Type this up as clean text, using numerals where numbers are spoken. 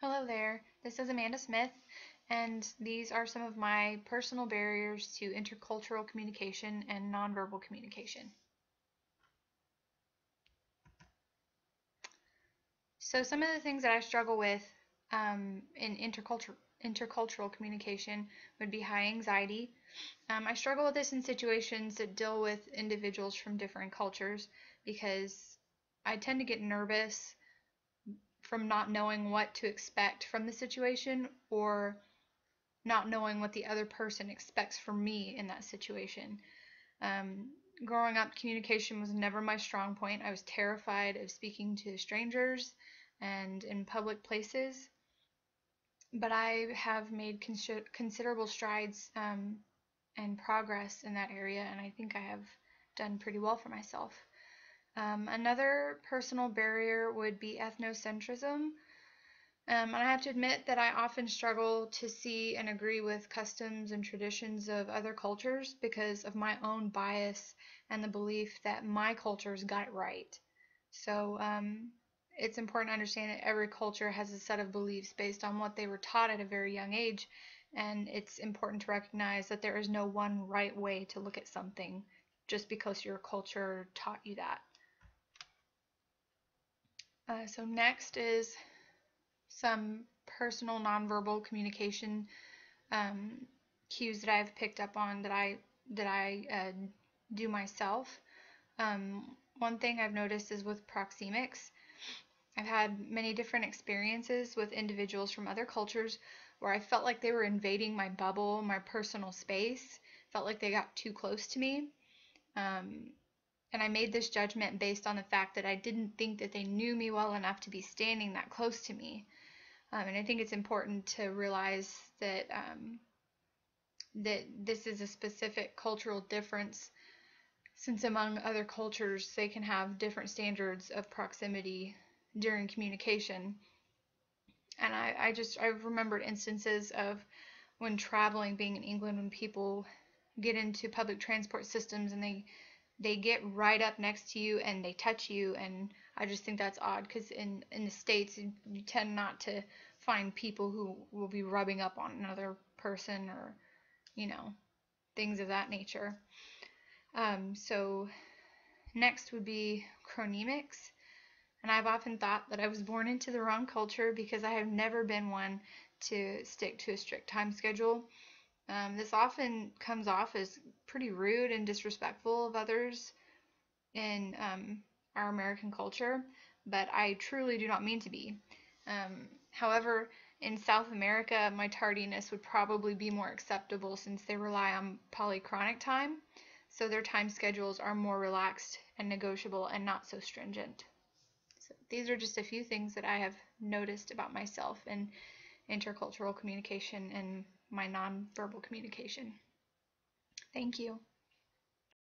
Hello there, this is Amanda Smith, and these are some of my personal barriers to intercultural communication and nonverbal communication. So some of the things that I struggle with in intercultural communication would be high anxiety. I struggle with this in situations that deal with individuals from different cultures because I tend to get nervous from not knowing what to expect from the situation or not knowing what the other person expects from me in that situation. Um, Growing up, communication was never my strong point. I was terrified of speaking to strangers and in public places, but I have made considerable strides and progress in that area, and I think I have done pretty well for myself. Another personal barrier would be ethnocentrism. And I have to admit that I often struggle to see and agree with customs and traditions of other cultures because of my own bias and the belief that my culture's got it right. So it's important to understand that every culture has a set of beliefs based on what they were taught at a very young age, and it's important to recognize that there is no one right way to look at something just because your culture taught you that. So next is some personal nonverbal communication cues that I've picked up on that I do myself. One thing I've noticed is with proxemics. I've had many different experiences with individuals from other cultures where I felt like they were invading my bubble, my personal space, felt like they got too close to me. And I made this judgment based on the fact that I didn't think that they knew me well enough to be standing that close to me. And I think it's important to realize that that this is a specific cultural difference, since among other cultures they can have different standards of proximity during communication. And I've remembered instances of when traveling, being in England, when people get into public transport systems and they get right up next to you and they touch you, and I just think that's odd because in the States you tend not to find people who will be rubbing up on another person or things of that nature. So next would be chronemics, and I've often thought that I was born into the wrong culture because I have never been one to stick to a strict time schedule. This often comes off as pretty rude and disrespectful of others in our American culture, but I truly do not mean to be. However, in South America, my tardiness would probably be more acceptable since they rely on polychronic time, so their time schedules are more relaxed and negotiable and not so stringent. So these are just a few things that I have noticed about myself in intercultural communication and my nonverbal communication. Thank you.